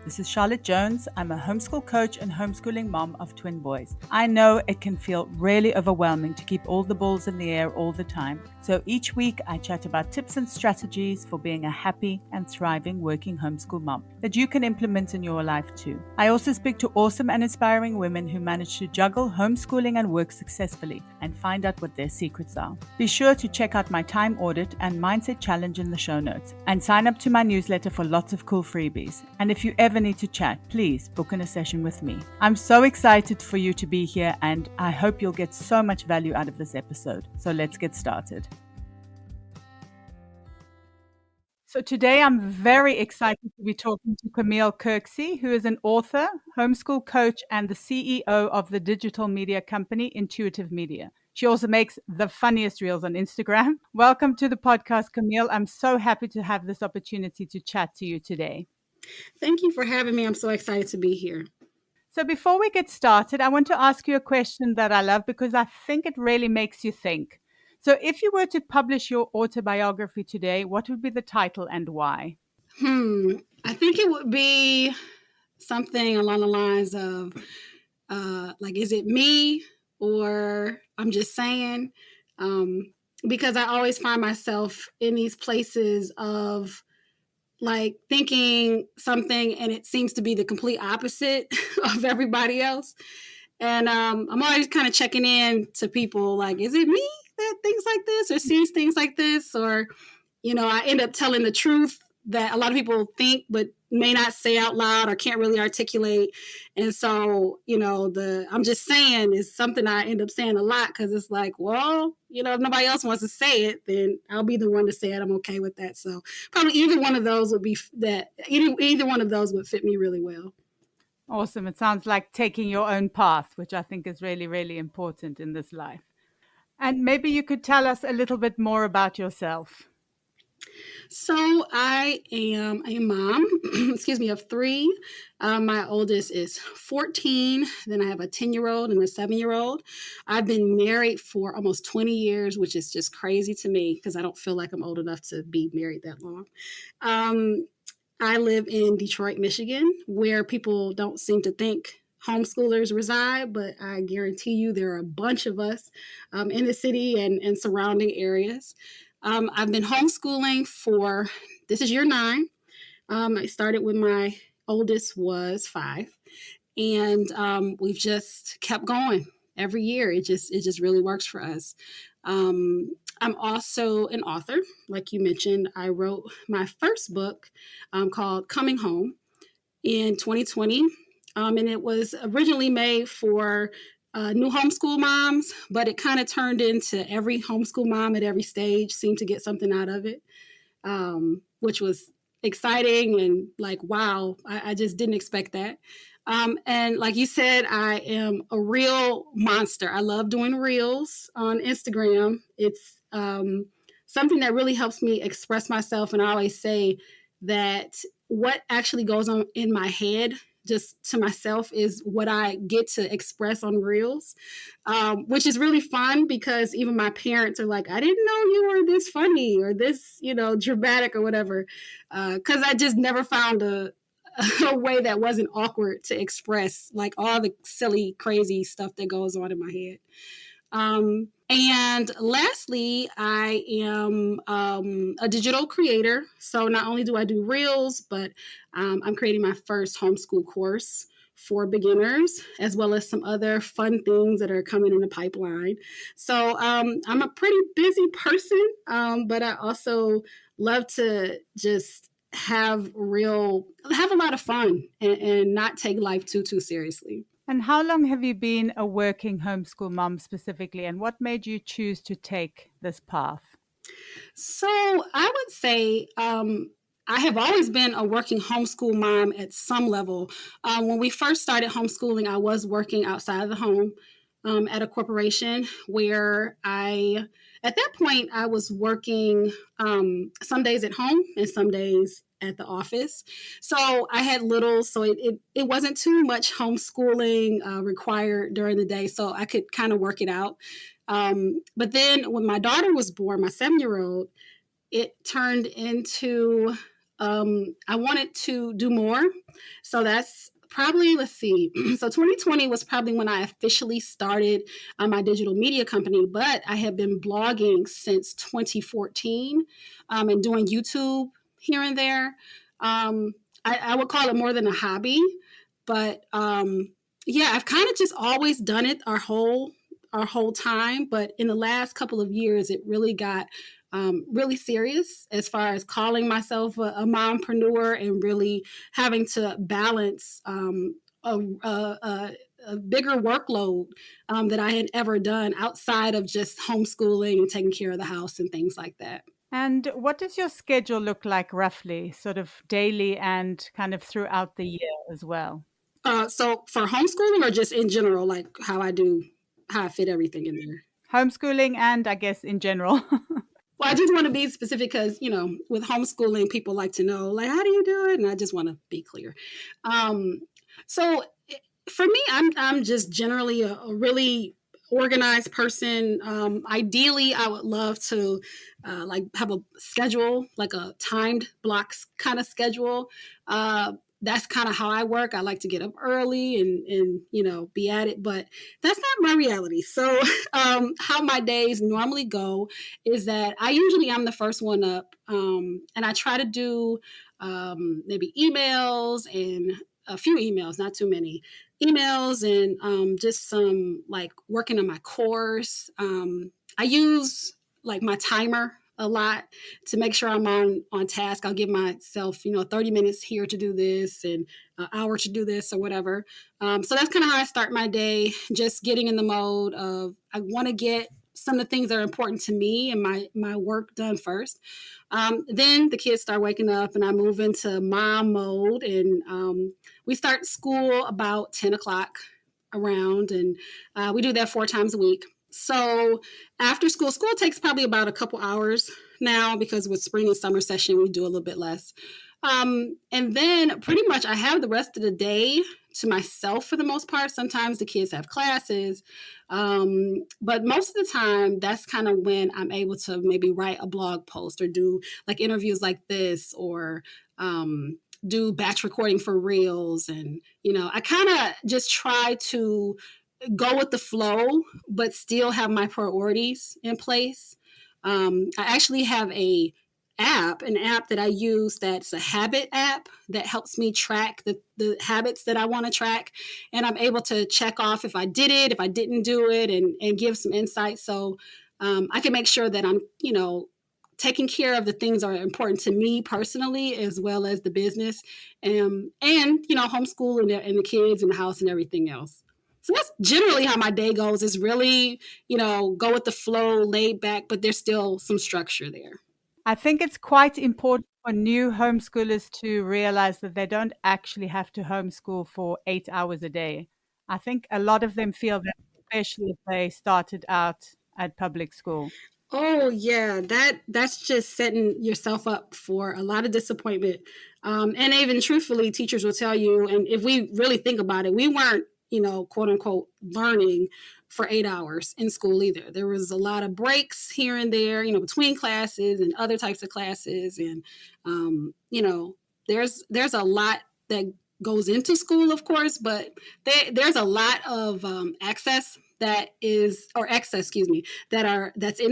This is Charlotte Jones. I'm a homeschool coach and homeschooling mom of twin boys. I know it can feel really overwhelming to keep all the balls in the air all the time. So each week I chat about tips and strategies for being a happy and thriving working homeschool mom that you can implement in your life too. I also speak to awesome and inspiring women who manage to juggle homeschooling and work successfully and find out what their secrets are. Be sure to check out my time audit and mindset challenge in the show notes and sign up to my newsletter for lots of cool freebies. And if you ever need to chat, please book in a session with me. I'm so excited for you to be here, and I hope you'll get so much value out of this episode. So let's get started. So today I'm very excited to be talking to Camille Kirksey, who is an author, homeschool coach, and the CEO of the digital media company Intuitive Media. She also makes the funniest reels on Instagram. Welcome to the podcast, Camille. I'm so happy to have this opportunity to chat to you today. Thank you for having me. I'm so excited to be here. So before we get started, I want to ask you a question that I love because I think it really makes you think. So if you were to publish your autobiography today, what would be the title and why? I think it would be something along the lines of, is it me or I'm just saying? Because I always find myself in these places of like thinking something and it seems to be the complete opposite of everybody else. And I'm always kind of checking in to people like, is it me that thinks like this or sees things like this? Or, I end up telling the truth that a lot of people think but may not say out loud or can't really articulate. And so, I'm just saying is something I end up saying a lot because it's like, well, if nobody else wants to say it, then I'll be the one to say it. I'm okay with that. So probably either one of those would be that either one of those would fit me really well. Awesome. It sounds like taking your own path, which I think is really, really important in this life. And maybe you could tell us a little bit more about yourself. So I am a mom, of three. My oldest is 14. Then I have a 10-year-old and a 7-year-old. I've been married for almost 20 years, which is just crazy to me because I don't feel like I'm old enough to be married that long. I live in Detroit, Michigan, where people don't seem to think homeschoolers reside, but I guarantee you there are a bunch of us in the city and surrounding areas. I've been homeschooling this is year 9. I started when my oldest was 5, and we've just kept going every year. It just really works for us. I'm also an author, like you mentioned. I wrote my first book called Coming Home in 2020, and it was originally made for new homeschool moms, but it kind of turned into every homeschool mom at every stage seemed to get something out of it, which was exciting and like, wow, I just didn't expect that. And like you said, I am a reel monster. I love doing reels on Instagram. It's something that really helps me express myself. And I always say that what actually goes on in my head just to myself is what I get to express on reels, which is really fun because even my parents are like, I didn't know you were this funny or this, dramatic or whatever. Because I just never found a way that wasn't awkward to express like all the silly, crazy stuff that goes on in my head. And lastly, I am a digital creator. So not only do I do reels, but I'm creating my first homeschool course for beginners, as well as some other fun things that are coming in the pipeline. So I'm a pretty busy person, but I also love to just have a lot of fun and not take life too seriously. And how long have you been a working homeschool mom specifically, and what made you choose to take this path? So I would say I have always been a working homeschool mom at some level. When we first started homeschooling, I was working outside of the home at a corporation where at that point, I was working some days at home and some days at the office. So I had little, so it wasn't too much homeschooling required during the day. So I could kind of work it out. But then when my daughter was born, my 7-year-old, it turned into I wanted to do more. So that's probably, let's see. So 2020 was probably when I officially started my digital media company, but I have been blogging since 2014 and doing YouTube here and there. I would call it more than a hobby, but yeah, I've kind of just always done it our whole time. But in the last couple of years, it really got really serious as far as calling myself a mompreneur and really having to balance a bigger workload that I had ever done outside of just homeschooling and taking care of the house and things like that. And what does your schedule look like roughly, sort of daily and kind of throughout the year as well? So for homeschooling or just in general, like how I fit everything in there? Homeschooling and I guess in general. Well, I just want to be specific because, with homeschooling, people like to know, like, how do you do it? And I just want to be clear. So for me, I'm just generally a really organized person. Ideally, I would love to like have a schedule, like a timed blocks kind of schedule. That's kind of how I work. I like to get up early and be at it, but that's not my reality. So how my days normally go is that I usually am the first one up, and I try to do maybe emails and a few emails, not too many emails, and just some like working on my course. I use like my timer a lot to make sure I'm on task. I'll give myself 30 minutes here to do this and an hour to do this or whatever. So that's kind of how I start my day, just getting in the mode of I want to get some of the things that are important to me and my work done first. Then the kids start waking up and I move into mom mode, and we start school about 10 o'clock around, and we do that 4 times a week. So after school takes probably about a couple hours now because with spring and summer session, we do a little bit less. And then pretty much I have the rest of the day to myself for the most part. Sometimes the kids have classes, but most of the time that's kind of when I'm able to maybe write a blog post or do like interviews like this, or do batch recording for reels. And, I kind of just try to go with the flow, but still have my priorities in place. I actually have an app that I use that's a habit app that helps me track the habits that I want to track. And I'm able to check off if I did it, if I didn't do it, and give some insight. So I can make sure that I'm, taking care of the things that are important to me personally, as well as the business, and homeschooling and the kids and the house and everything else. So that's generally how my day goes, is really, go with the flow, laid back, but there's still some structure there. I think it's quite important for new homeschoolers to realize that they don't actually have to homeschool for 8 hours a day. I think a lot of them feel that, especially if they started out at public school. Oh yeah, that's just setting yourself up for a lot of disappointment. And even truthfully, teachers will tell you, and if we really think about it, we weren't, quote unquote, learning for 8 hours in school either. There was a lot of breaks here and there, between classes and other types of classes, and there's a lot that goes into school, of course, but there's a lot of access that's in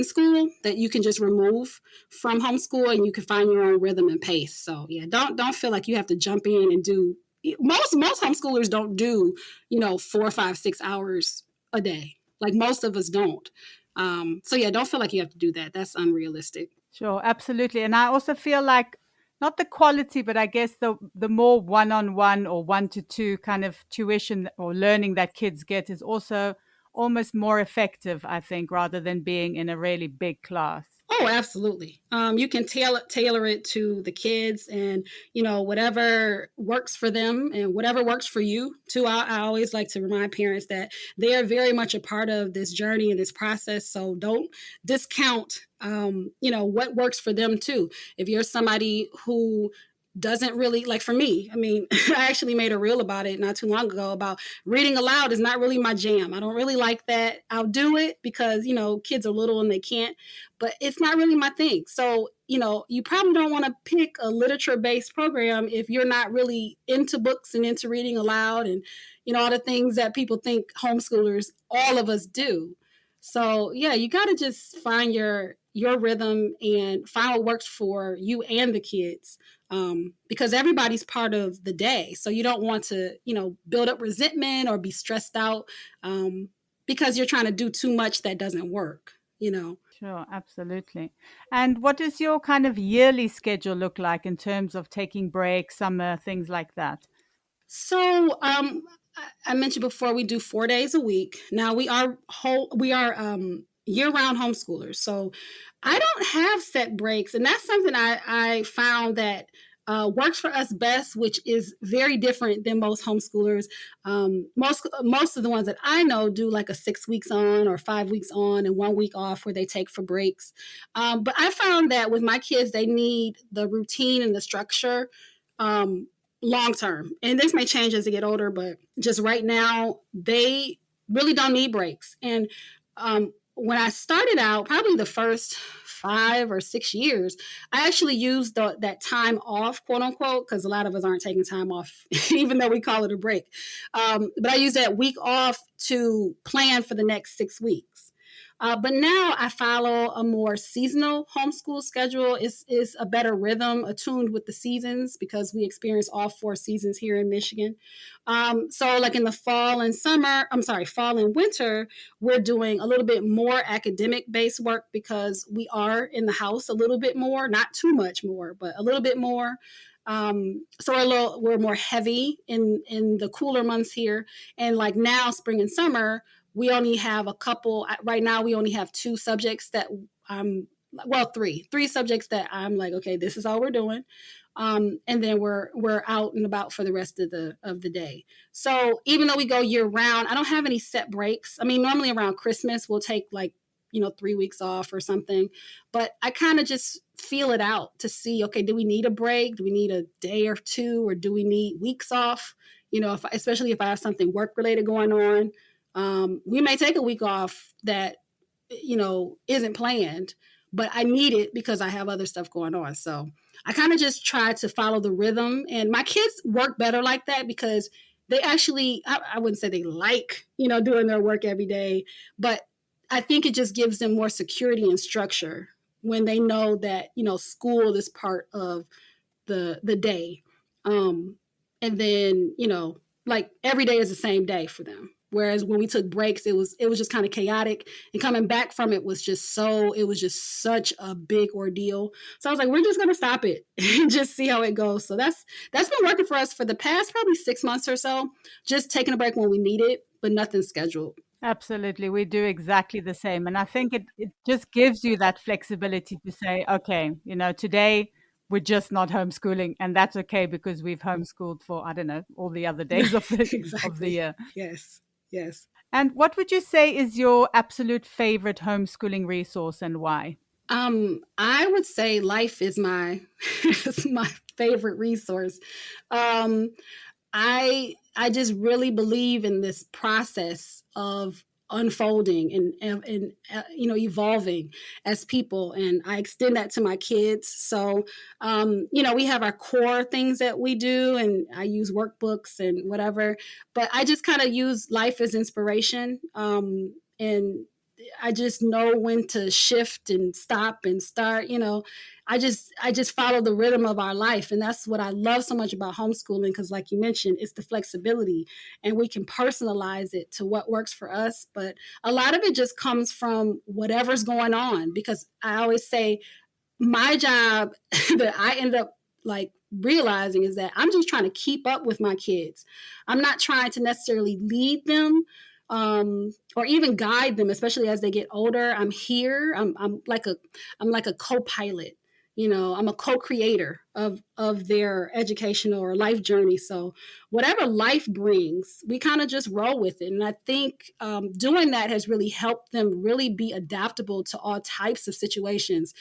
school that you can just remove from homeschool, and you can find your own rhythm and pace. So yeah, don't feel like you have to jump in and do. Most homeschoolers don't do 4, 5, 6 hours a day. Like most of us don't. So yeah, don't feel like you have to do that. That's unrealistic. Sure, absolutely. And I also feel like not the quality, but I guess the more one-on-one or 1-to-2 kind of tuition or learning that kids get is also almost more effective, I think, rather than being in a really big class. Oh, absolutely. You can tailor it to the kids, and whatever works for them and whatever works for you too. I always like to remind parents that they are very much a part of this journey and this process. So don't discount what works for them too. If you're somebody who doesn't really, like for me, I mean, I actually made a reel about it not too long ago about reading aloud is not really my jam. I don't really like that. I'll do it because, kids are little and they can't, but it's not really my thing. So you probably don't want to pick a literature-based program if you're not really into books and into reading aloud and, all the things that people think homeschoolers, all of us do. So yeah, you got to just find your rhythm and find what works for you and the kids, because everybody's part of the day. So you don't want to, build up resentment or be stressed out, because you're trying to do too much that doesn't work. Sure, absolutely. And what does your kind of yearly schedule look like in terms of taking breaks, summer, things like that? So, I mentioned before we do 4 days a week. Now we are year-round homeschoolers, so I don't have set breaks, and that's something I found that works for us best, which is very different than most homeschoolers. Most of the ones that I know do like a 6 weeks on or 5 weeks on and 1 week off where they take for breaks. But I found that with my kids, they need the routine and the structure. Um, Long term. And this may change as they get older, but just right now, they really don't need breaks. And when I started out, probably the first 5 or 6 years, I actually used that time off, quote unquote, because a lot of us aren't taking time off, even though we call it a break. But I used that week off to plan for the next 6 weeks. But now I follow a more seasonal homeschool schedule. It's a better rhythm, attuned with the seasons, because we experience all 4 seasons here in Michigan. So like in the fall and winter, we're doing a little bit more academic based work because we are in the house a little bit more, not too much more, but a little bit more. So we're more heavy in the cooler months here. And like now, spring and summer, we only have a couple. Right now, we only have 2 subjects that three subjects that I'm like, okay, this is all we're doing. And then we're out and about for the rest of the day. So even though we go year round, I don't have any set breaks. I mean, normally around Christmas, we'll take 3 weeks off or something, but I kind of just feel it out to see, okay, do we need a break? Do we need a day or two, or do we need weeks off? Especially if I have something work related going on. We may take a week off that, isn't planned, but I need it because I have other stuff going on. So I kind of just try to follow the rhythm, and my kids work better like that because they actually, I wouldn't say they like, doing their work every day, but I think it just gives them more security and structure when they know that, school is part of the day. And then, like every day is the same day for them. Whereas when we took breaks, it was just kind of chaotic, and coming back from it was just such a big ordeal. So I was like, we're just going to stop it and just see how it goes. So that's been working for us for the past probably 6 months or so, just taking a break when we need it, but nothing scheduled. Absolutely. We do exactly the same. And I think it just gives you that flexibility to say, okay, today we're just not homeschooling, and that's okay because we've homeschooled for, I don't know, all the other days of the Exactly. year. Yes. Yes. And what would you say is your absolute favorite homeschooling resource and why? I would say life is my is my favorite resource. Um, I just really believe in this process of unfolding and evolving as people, and I extend that to my kids. So we have our core things that we do, and I use workbooks and whatever, but I just kind of use life as inspiration, and I just know when to shift and stop and start. I just follow the rhythm of our life, and that's what I love so much about homeschooling, because like you mentioned, it's the flexibility, and we can personalize it to what works for us. But a lot of it just comes from whatever's going on, because I always say my job that I end up like realizing is that I'm just trying to keep up with my kids. I'm not trying to necessarily lead them, or even guide them, especially as they get older. I'm here. I'm like a co-pilot. I'm a co-creator of their educational or life journey. So whatever life brings, we kind of just roll with it. And I think doing that has really helped them really be adaptable to all types of situations.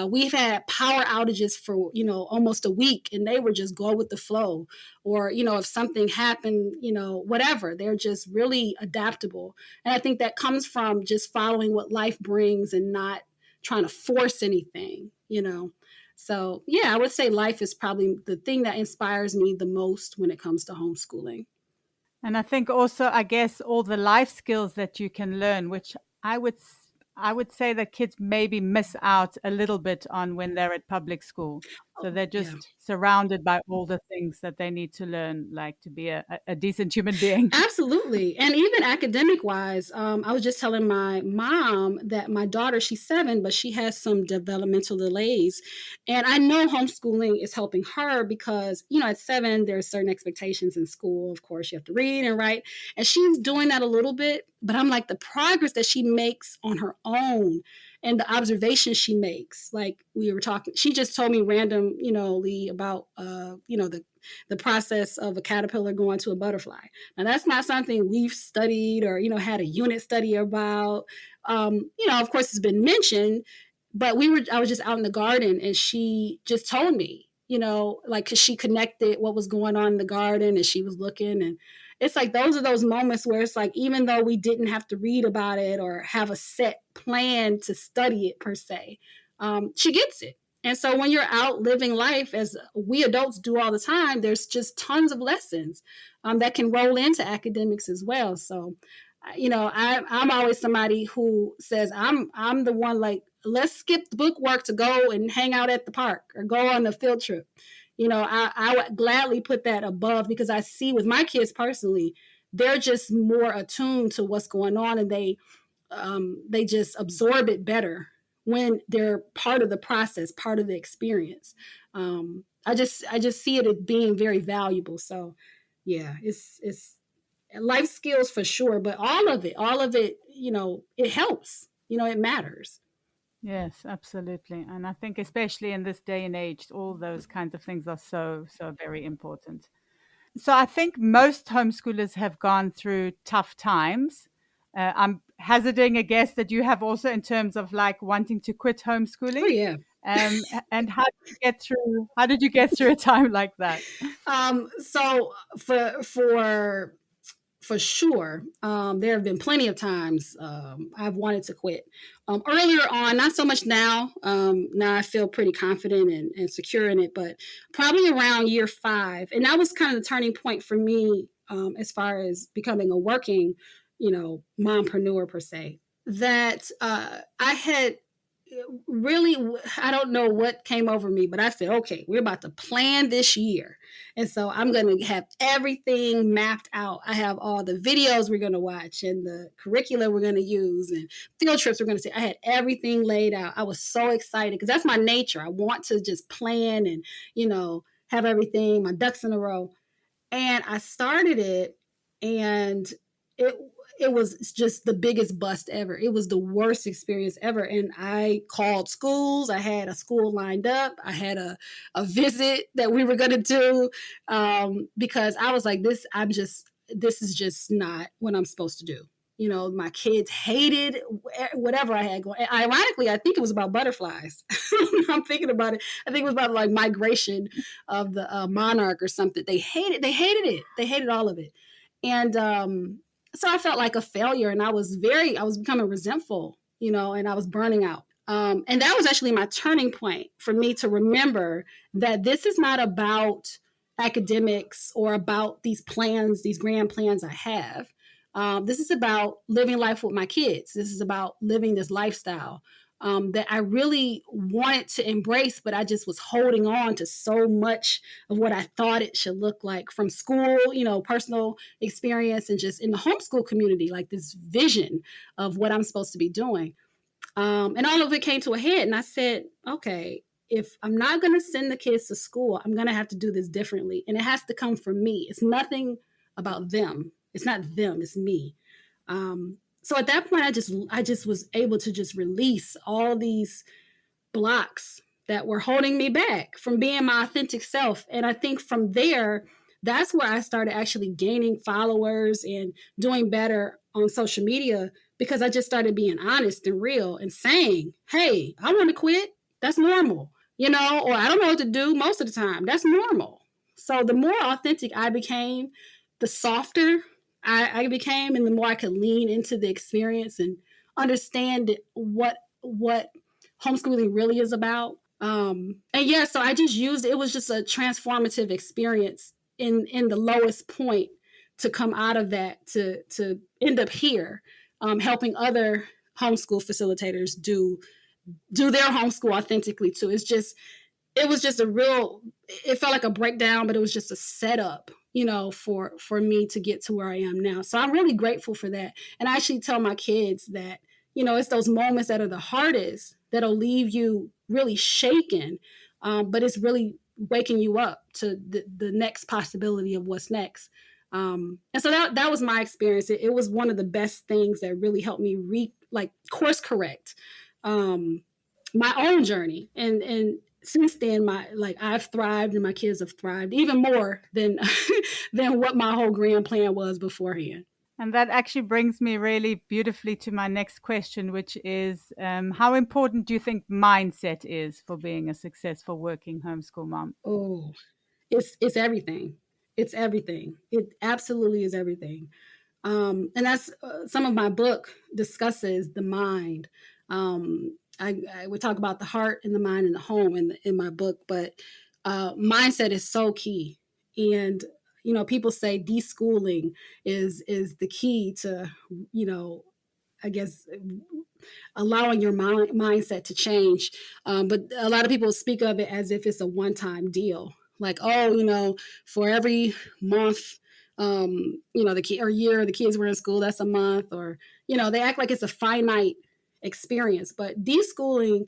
We've had power outages for almost a week, and they were just go with the flow. Or if something happened, whatever, they're just really adaptable. And I think that comes from just following what life brings and not trying to force anything. So yeah, I would say life is probably the thing that inspires me the most when it comes to homeschooling. And I think also, I guess, all the life skills that you can learn, which I would I would say that kids maybe miss out a little bit on when they're at public school. So they're Yeah. just surrounded by all the things that they need to learn, like to be a decent human being. Absolutely. And even academic wise, I was just telling my mom that my daughter, she's 7, but she has some developmental delays. And I know homeschooling is helping her because, at 7, there's certain expectations in school. Of course, you have to read and write. And she's doing that a little bit. But I'm like, the progress that she makes on her own and the observations she makes, like we were talking, she just told me randomly about, the process of a caterpillar going to a butterfly. Now, that's not something we've studied or, had a unit study about. Of course, it's been mentioned, but I was just out in the garden and she just told me, like, cause she connected what was going on in the garden and she was looking. And it's like, those are those moments where it's like, even though we didn't have to read about it or have a set plan to study it per se, she gets it. And so when you're out living life, as we adults do all the time, there's just tons of lessons that can roll into academics as well. So, I'm always somebody who says I'm the one, like, let's skip the book work to go and hang out at the park or go on a field trip. I would gladly put that above because I see with my kids personally, they're just more attuned to what's going on and they just absorb it better when they're part of the process, part of the experience. I just see it as being very valuable. So yeah, it's life skills for sure, but all of it, it helps. It matters. Yes, absolutely. And I think especially in this day and age, all those kinds of things are so, so very important. So I think most homeschoolers have gone through tough times. I'm hazarding a guess that you have also in terms of like wanting to quit Oh homeschooling. yeah. And how did you get through a time like that? So for sure, there have been plenty of times I've wanted to quit. Earlier on, not so much now. Now I feel pretty confident and secure in it, but probably around year 5, and that was kind of the turning point for me as far as becoming a working, mompreneur per se. That I had really, I don't know what came over me, but I said, okay, we're about to plan this year. And so I'm going to have everything mapped out. I have all the videos we're going to watch and the curricula we're going to use and field trips we're going to see. I had everything laid out. I was so excited because that's my nature. I want to just plan and, have everything, my ducks in a row. And I started it, and it it was just the biggest bust ever. It was the worst experience ever. And I called schools. I had a school lined up. I had a visit that we were gonna do because I was like, this is just not what I'm supposed to do. My kids hated whatever I had going. Ironically, I think it was about butterflies. I'm thinking about it. I think it was about like migration of the monarch or something. They hated. They hated it. They hated all of it. And so I felt like a failure, and I was becoming resentful, and I was burning out. And that was actually my turning point for me to remember that this is not about academics or about these plans, these grand plans I have. This is about living life with my kids. This is about living this lifestyle that I really wanted to embrace, but I just was holding on to so much of what I thought it should look like from school, personal experience, and just in the homeschool community, like this vision of what I'm supposed to be doing. And all of it came to a head. And I said, okay, if I'm not going to send the kids to school, I'm going to have to do this differently. And it has to come from me. It's nothing about them. It's not them, it's me. So at that point, I just was able to just release all these blocks that were holding me back from being my authentic self. And I think from there, that's where I started actually gaining followers and doing better on social media because I just started being honest and real and saying, hey, I want to quit. That's normal, or I don't know what to do most of the time. That's normal. So the more authentic I became, the softer I became, and the more I could lean into the experience and understand what homeschooling really is about. And yeah, so I just used, it was just a transformative experience in the lowest point to come out of that to end up here, helping other homeschool facilitators do their homeschool authentically too. It was just a real, it felt like a breakdown, but it was just a setup, for me to get to where I am now. So I'm really grateful for that. And I actually tell my kids that, it's those moments that are the hardest that'll leave you really shaken. But it's really waking you up to the next possibility of what's next. And so that was my experience. It was one of the best things that really helped me course correct, my own journey. And since then, I've thrived and my kids have thrived even more than than what my whole grand plan was beforehand. And that actually brings me really beautifully to my next question, which is how important do you think mindset is for being a successful working homeschool mom? Oh, it's everything. It's everything. It absolutely is everything. And that's some of my book discusses the mind. I would talk about the heart and the mind and the home in my book, but mindset is so key. And people say deschooling is the key to I guess allowing your mindset to change. But a lot of people speak of it as if it's a one-time deal. Like, oh, for every month, or year the kids were in school, that's a month, or, they act like it's a finite experience. But deschooling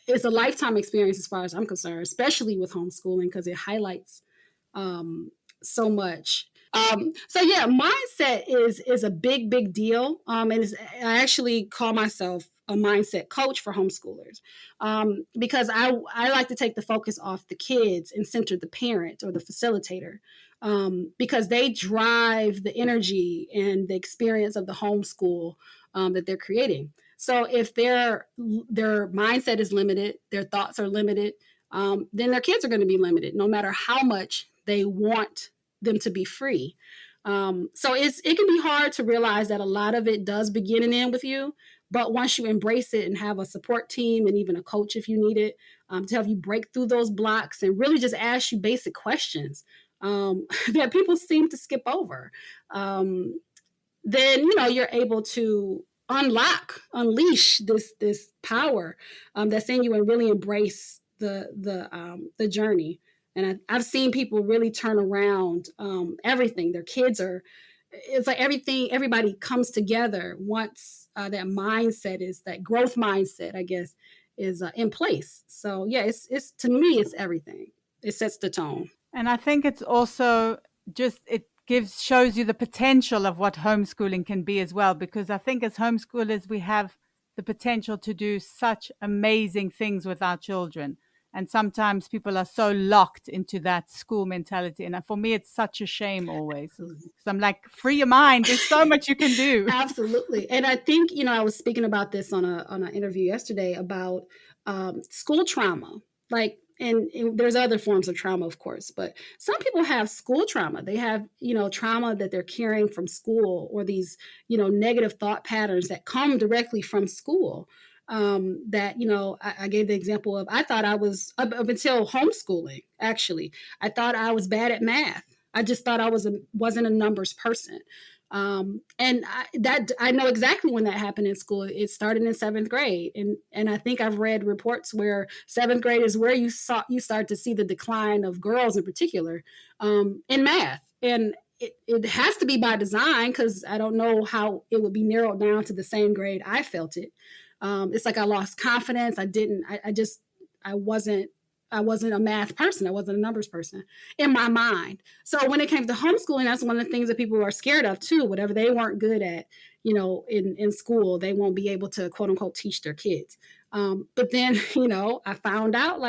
is a lifetime experience as far as I'm concerned, especially with homeschooling, because it highlights so much. So yeah, mindset is a big deal. And I actually call myself a mindset coach for homeschoolers, because I like to take the focus off the kids and center the parent or the facilitator, because they drive the energy and the experience of the homeschool that they're creating. So if their mindset is limited, their thoughts are limited, then their kids are going to be limited, no matter how much they want them to be free. So it can be hard to realize that a lot of it does begin and end with you. But once you embrace it and have a support team and even a coach if you need it, to help you break through those blocks and really just ask you basic questions that people seem to skip over, then you're able to unleash this power that's in you and really embrace the journey. And I've seen people really turn around everything. Their kids it's like everybody comes together once that mindset is that growth mindset, I guess, is in place. So yeah, it's to me, it's everything. It sets the tone. And I think it's also just, shows you the potential of what homeschooling can be as well, because I think as homeschoolers, we have the potential to do such amazing things with our children. And sometimes people are so locked into that school mentality. And for me, it's such a shame always. So I'm like, free your mind. There's so much you can do. Absolutely. And I think, I was speaking about this on an interview yesterday about school trauma. And there's other forms of trauma, of course, but some people have school trauma. They have, trauma that they're carrying from school, or these, negative thought patterns that come directly from school. That, I gave the example of, I thought I was, up until homeschooling, actually, I thought I was bad at math. I just thought I wasn't a numbers person. And I know exactly when that happened in school. It started in 7th grade. And I think I've read reports where 7th grade is where you start to see the decline of girls in particular, in math. And it has to be by design, because I don't know how it would be narrowed down to the same grade I felt it. It's like I lost confidence. I wasn't a math person. I wasn't a numbers person in my mind. So when it came to homeschooling, that's one of the things that people are scared of too. Whatever they weren't good at, in school, they won't be able to quote unquote teach their kids. But then, I found out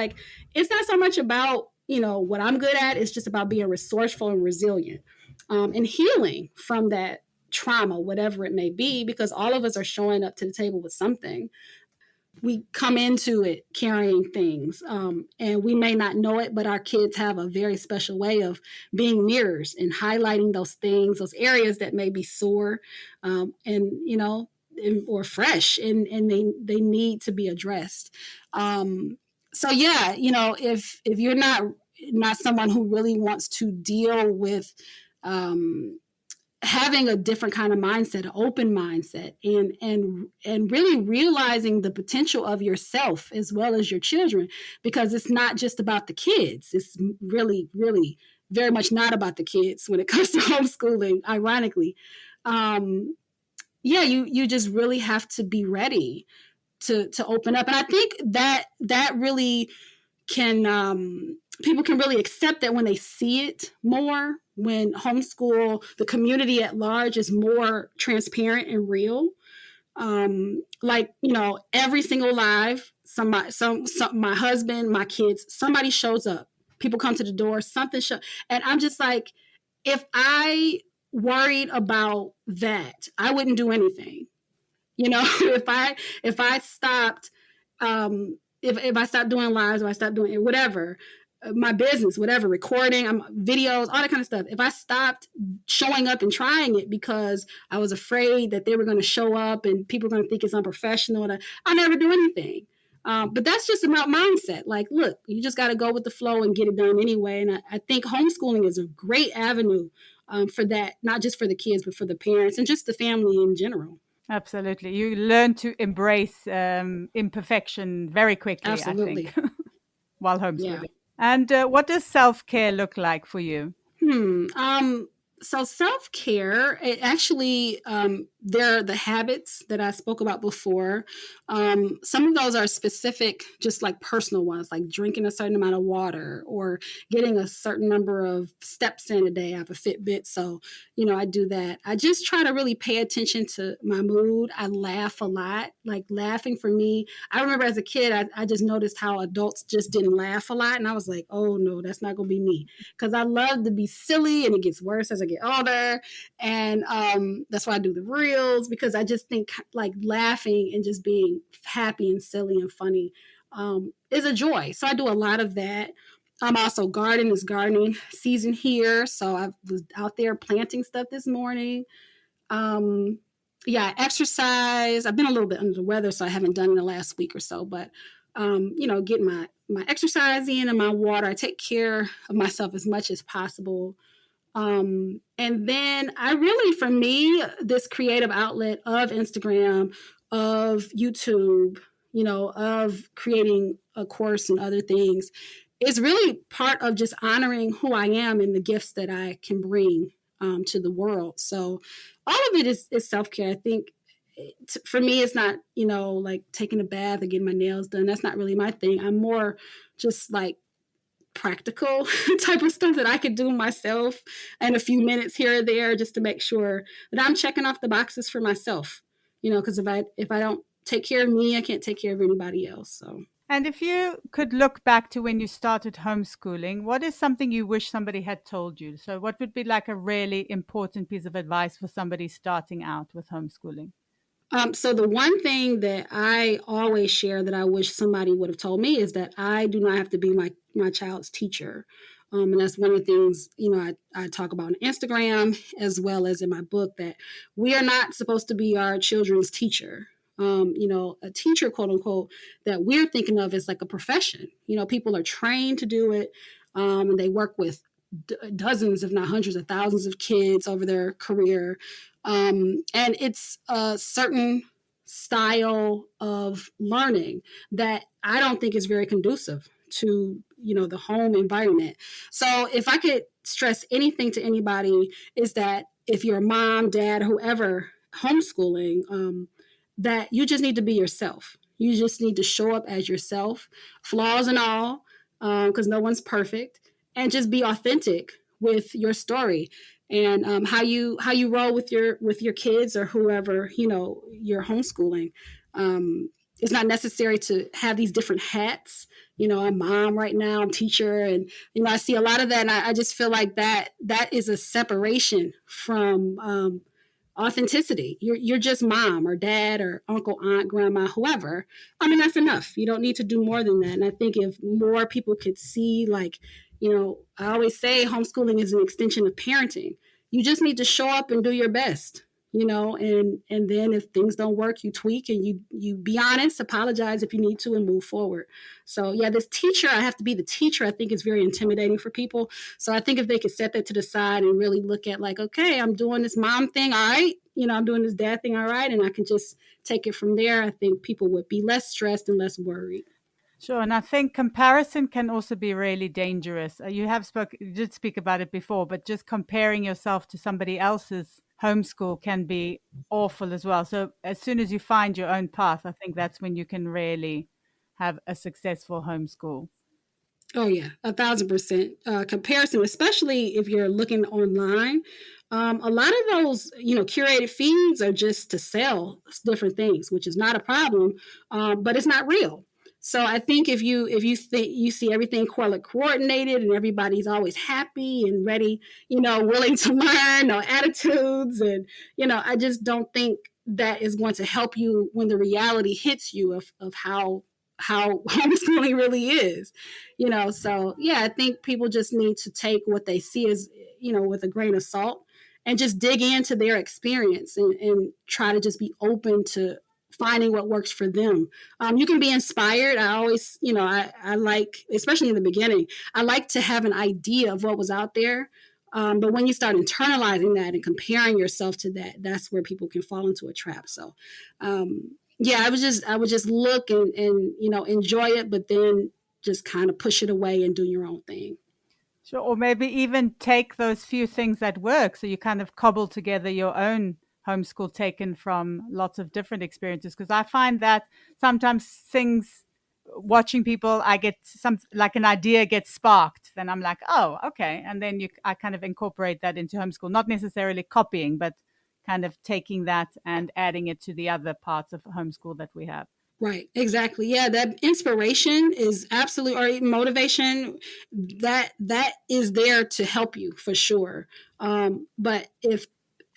it's not so much about, what I'm good at. It's just about being resourceful and resilient, and healing from that trauma, whatever it may be, because all of us are showing up to the table with something. We come into it carrying things, and we may not know it, but our kids have a very special way of being mirrors and highlighting those things, those areas that may be sore, or fresh, and they need to be addressed. So yeah, if you're not someone who really wants to deal with having a different kind of mindset, an open mindset, and really realizing the potential of yourself as well as your children, because it's not just about the kids. It's really, really very much not about the kids when it comes to homeschooling, ironically. Um, yeah, you just really have to be ready to open up. And I think that really can people can really accept that when they see it more, when homeschool, the community at large is more transparent and real. Like, every single live, my husband, my kids, somebody shows up, people come to the door, and I'm just like, if I worried about that, I wouldn't do anything. If I stopped, if I stopped doing lives, or I stopped doing whatever, my business, whatever, recording, videos, all that kind of stuff. If I stopped showing up and trying it because I was afraid that they were going to show up and people were going to think it's unprofessional, I never do anything. But that's just about mindset. Like, look, you just got to go with the flow and get it done anyway. And I think homeschooling is a great avenue for that, not just for the kids, but for the parents and just the family in general. Absolutely. You learn to embrace imperfection very quickly, I Absolutely. think, while Yeah. homeschooling. And what does self-care look like for you? Hmm. So self-care, it actually, there are the habits that I spoke about before. Some of those are specific, just like personal ones, like drinking a certain amount of water or getting a certain number of steps in a day. I have a Fitbit, so I do that. I just try to really pay attention to my mood. I laugh a lot. Like, laughing for me, I remember as a kid, I just noticed how adults just didn't laugh a lot, and I was like, oh no, that's not gonna be me, because I love to be silly, and it gets worse as I get older. And that's why I do the reels, because I just think like laughing and just being happy and silly and funny is a joy. So I do a lot of that. I'm also gardening season here. So I was out there planting stuff this morning. Um, yeah, exercise. I've been a little bit under the weather, so I haven't done it in the last week or so, but getting my exercise in and my water. I take care of myself as much as possible. And then I really, for me, this creative outlet of Instagram, of YouTube, of creating a course and other things, is really part of just honoring who I am and the gifts that I can bring to the world. So all of it is self-care. I think for me, it's not, like taking a bath or getting my nails done. That's not really my thing. I'm more just like practical type of stuff that I could do myself in a few minutes here or there, just to make sure that I'm checking off the boxes for myself, because if I don't take care of me, I can't take care of anybody else. So. And if you could look back to when you started homeschooling, what is something you wish somebody had told you? So what would be like a really important piece of advice for somebody starting out with homeschooling? So the one thing that I always share that I wish somebody would have told me is that I do not have to be my child's teacher. And that's one of the things, I talk about on Instagram as well as in my book, that we are not supposed to be our children's teacher. A teacher, quote unquote, that we're thinking of as like a profession. People are trained to do it, and they work with dozens, if not hundreds of thousands of kids over their career. And it's a certain style of learning that I don't think is very conducive to, the home environment. So if I could stress anything to anybody, is that if you're a mom, dad, whoever homeschooling, that you just need to be yourself. You just need to show up as yourself, flaws and all, because no one's perfect, and just be authentic with your story and how you roll with your kids or whoever you're homeschooling. It's not necessary to have these different hats. I'm mom right now, I'm teacher, and I see a lot of that, and I just feel like that is a separation from authenticity. You're just mom or dad or uncle, aunt, grandma, whoever. I mean, that's enough. You don't need to do more than that. And I think if more people could see, like, I always say homeschooling is an extension of parenting. You just need to show up and do your best. and then if things don't work, you tweak and you be honest, apologize if you need to, and move forward. So yeah, this teacher, I have to be the teacher, I think is very intimidating for people. So I think if they could set that to the side and really look at like, okay, I'm doing this mom thing, all right, I'm doing this dad thing, all right, and I can just take it from there, I think people would be less stressed and less worried. Sure, and I think comparison can also be really dangerous. You did speak about it before, but just comparing yourself to somebody else's homeschool can be awful as well. So as soon as you find your own path, I think that's when you can really have a successful homeschool. Oh yeah, 1,000%. Comparison, especially if you're looking online. A lot of those, curated feeds are just to sell different things, which is not a problem, but it's not real. So I think if you think you see everything coordinated and everybody's always happy and ready, willing to learn, no attitudes, and I just don't think that is going to help you when the reality hits you of how homeschooling really is. So yeah, I think people just need to take what they see as, with a grain of salt, and just dig into their experience and try to just be open to finding what works for them. You can be inspired. I always, I like, especially in the beginning, I like to have an idea of what was out there. But when you start internalizing that and comparing yourself to that, that's where people can fall into a trap. So, yeah, I would just look and enjoy it, but then just kind of push it away and do your own thing. Sure, or maybe even take those few things that work. So you kind of cobble together your own homeschool taken from lots of different experiences. Because I find that sometimes things, watching people, I get like an idea gets sparked. Then I'm like, oh, okay. And then I kind of incorporate that into homeschool, not necessarily copying, but kind of taking that and adding it to the other parts of homeschool that we have. Right, exactly. Yeah, that inspiration is absolutely, or motivation, that is there to help you for sure. But if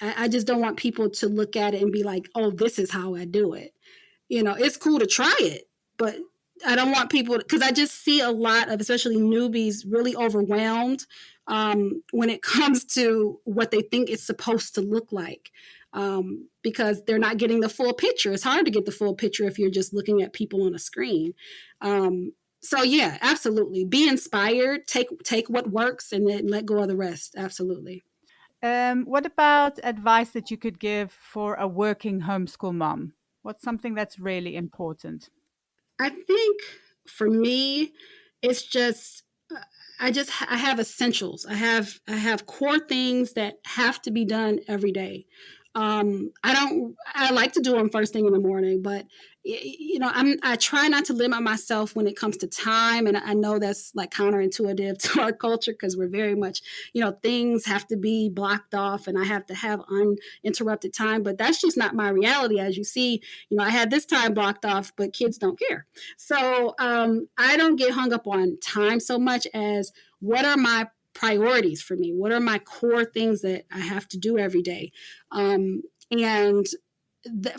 I just don't want people to look at it and be like, "Oh, this is how I do it." It's cool to try it, but I don't want people, because I just see a lot of, especially newbies, really overwhelmed when it comes to what they think it's supposed to look like, because they're not getting the full picture. It's hard to get the full picture if you're just looking at people on a screen. So yeah, absolutely. Be inspired. Take what works and then let go of the rest. Absolutely. What about advice that you could give for a working homeschool mom? What's something that's really important? I think for me, it's just I have essentials. I have core things that have to be done every day. I like to do them first thing in the morning, but I try not to limit myself when it comes to time, and I know that's like counterintuitive to our culture, because we're very much, things have to be blocked off and I have to have uninterrupted time, but that's just not my reality. As you see, I had this time blocked off, but kids don't care. So I don't get hung up on time so much as what are my priorities for me? What are my core things that I have to do every day? And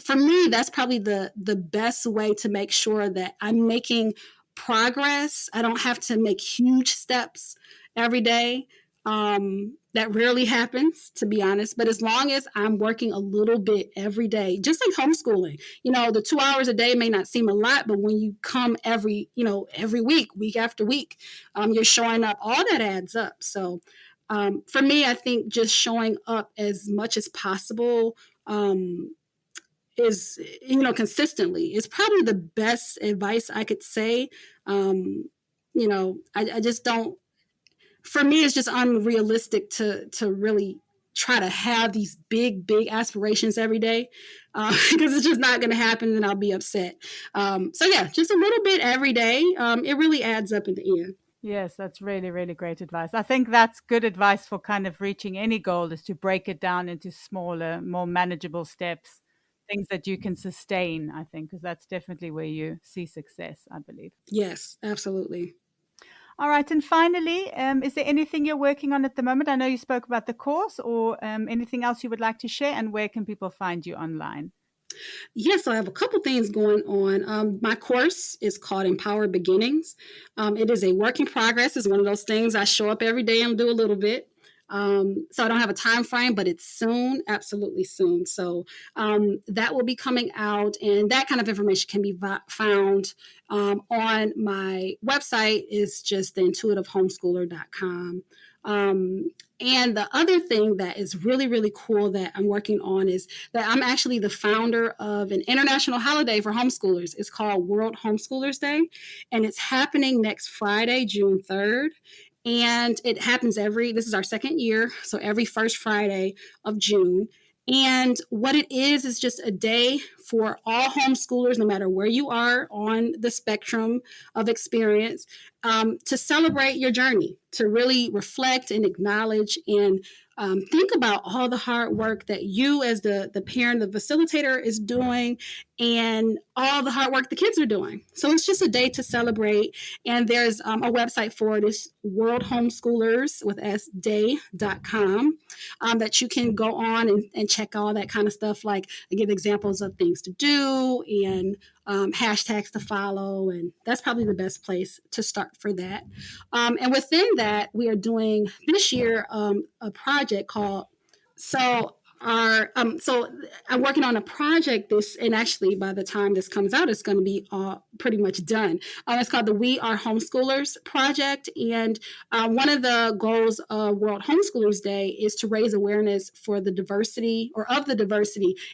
for me, that's probably the best way to make sure that I'm making progress. I don't have to make huge steps every day. That rarely happens, to be honest. But as long as I'm working a little bit every day, just like homeschooling, the 2 hours a day may not seem a lot, but when you come every week after week, you're showing up, all that adds up. So for me, I think just showing up as much as possible, is consistently is probably the best advice I could say. I just don't, for me it's just unrealistic to really try to have these big aspirations every day, because it's just not going to happen and I'll be upset. So yeah, just a little bit every day. It really adds up in the end. Yes, that's really, really great advice. I think that's good advice for kind of reaching any goal, is to break it down into smaller, more manageable steps, things that you can sustain, I think, because that's definitely where you see success, I believe. Yes, absolutely. All right. And finally, is there anything you're working on at the moment? I know you spoke about the course, or anything else you would like to share, and where can people find you online? Yes, so I have a couple things going on. My course is called Empower Beginnings. It is a work in progress. It's one of those things I show up every day and do a little bit. So I don't have a time frame, but it's soon, absolutely soon. So that will be coming out, and that kind of information can be found on my website. Is just the intuitivehomeschooler.com. And the other thing that is really, really cool that I'm working on is that I'm actually the founder of an international holiday for homeschoolers. It's called World Homeschoolers Day, and it's happening next Friday, June 3rd. And it happens this is our second year, so every first Friday of June. And what it is just a day for all homeschoolers, no matter where you are on the spectrum of experience, to celebrate your journey, to really reflect and acknowledge and think about all the hard work that you as the parent, the facilitator is doing, and all the hard work the kids are doing. So it's just a day to celebrate. And there's a website for it. It's World Homeschoolers with sday.com that you can go on and check all that kind of stuff. Like I give examples of things to do and hashtags to follow. And that's probably the best place to start for that. And within that, we are doing this year a project called so I'm working on a project and actually by the time this comes out, it's going to be pretty much done. It's called the We Are Homeschoolers project. And one of the goals of World Homeschoolers Day is to raise awareness for the diversity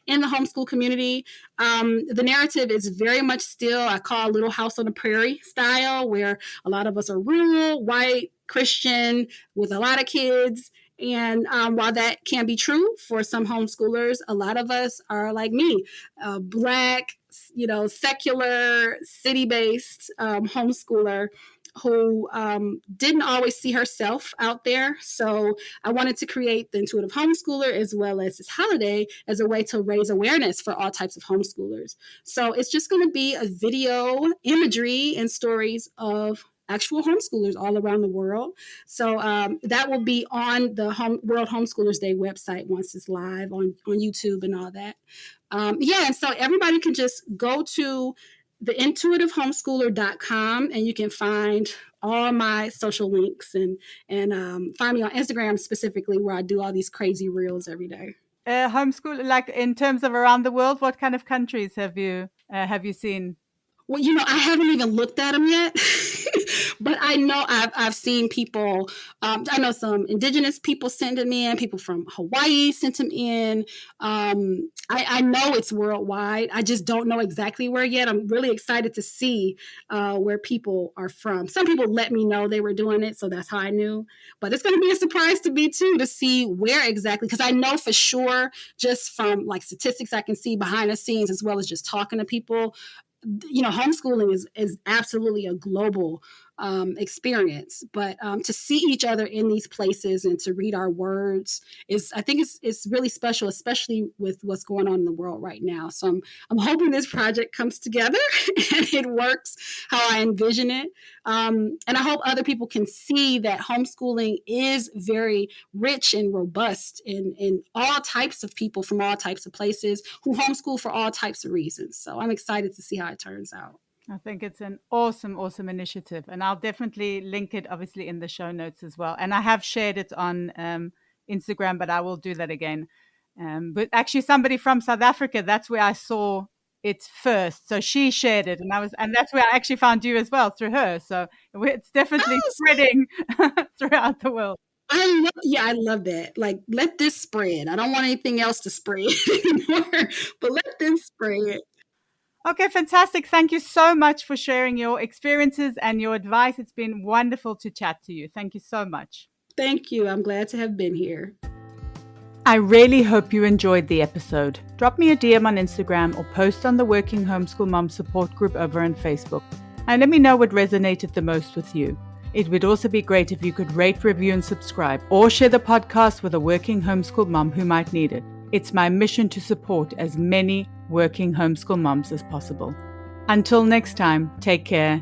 in the homeschool community. The narrative is very much still, I call Little House on the Prairie style, where a lot of us are rural, white, Christian, with a lot of kids. And while that can be true for some homeschoolers, a lot of us are like me, Black, secular, city-based homeschooler who didn't always see herself out there. So I wanted to create the Intuitive Homeschooler as well as this holiday as a way to raise awareness for all types of homeschoolers. So it's just going to be a video, imagery, and stories of actual homeschoolers all around the world. So that will be on the World Homeschoolers Day website once it's live on YouTube and all that. And so everybody can just go to the intuitivehomeschooler.com and you can find all my social links and find me on Instagram specifically, where I do all these crazy reels every day. Homeschool, like in terms of around the world, what kind of countries have you seen? Well, I haven't even looked at them yet, but I know I've seen people. I know some indigenous people send them in. People from Hawaii sent them in. I know it's worldwide. I just don't know exactly where yet. I'm really excited to see where people are from. Some people let me know they were doing it, so that's how I knew. But it's going to be a surprise to me too to see where exactly, because I know for sure just from like statistics I can see behind the scenes as well as just talking to people. Homeschooling is absolutely a global experience, but to see each other in these places and to read our words I think it's really special, especially with what's going on in the world right now. So I'm hoping this project comes together and it works how I envision it. And I hope other people can see that homeschooling is very rich and robust in all types of people from all types of places who homeschool for all types of reasons. So I'm excited to see how it turns out. I think it's an awesome initiative. And I'll definitely link it, obviously, in the show notes as well. And I have shared it on Instagram, but I will do that again. But actually, somebody from South Africa, that's where I saw it first. So she shared it. And that's where I actually found you as well, through her. So it's definitely spreading throughout the world. I love that. Like, let this spread. I don't want anything else to spread anymore, but let this spread. Okay, fantastic. Thank you so much for sharing your experiences and your advice. It's been wonderful to chat to you. Thank you so much. Thank you. I'm glad to have been here. I really hope you enjoyed the episode. Drop me a DM on Instagram or post on the Working Homeschool Moms support group over on Facebook. And let me know what resonated the most with you. It would also be great if you could rate, review, and subscribe, or share the podcast with a working homeschool mom who might need it. It's my mission to support as many working homeschool moms as possible. Until next time, take care.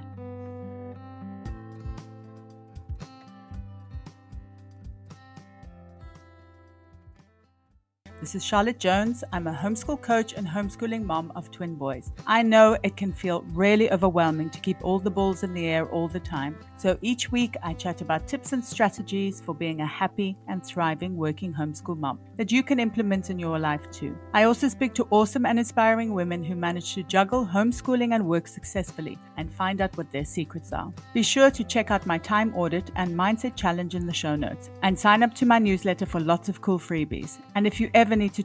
This is Charlotte Jones. I'm a homeschool coach and homeschooling mom of twin boys. I know it can feel really overwhelming to keep all the balls in the air all the time. So each week I chat about tips and strategies for being a happy and thriving working homeschool mom that you can implement in your life too. I also speak to awesome and inspiring women who manage to juggle homeschooling and work successfully and find out what their secrets are. Be sure to check out my time audit and mindset challenge in the show notes and sign up to my newsletter for lots of cool freebies. And if you ever need to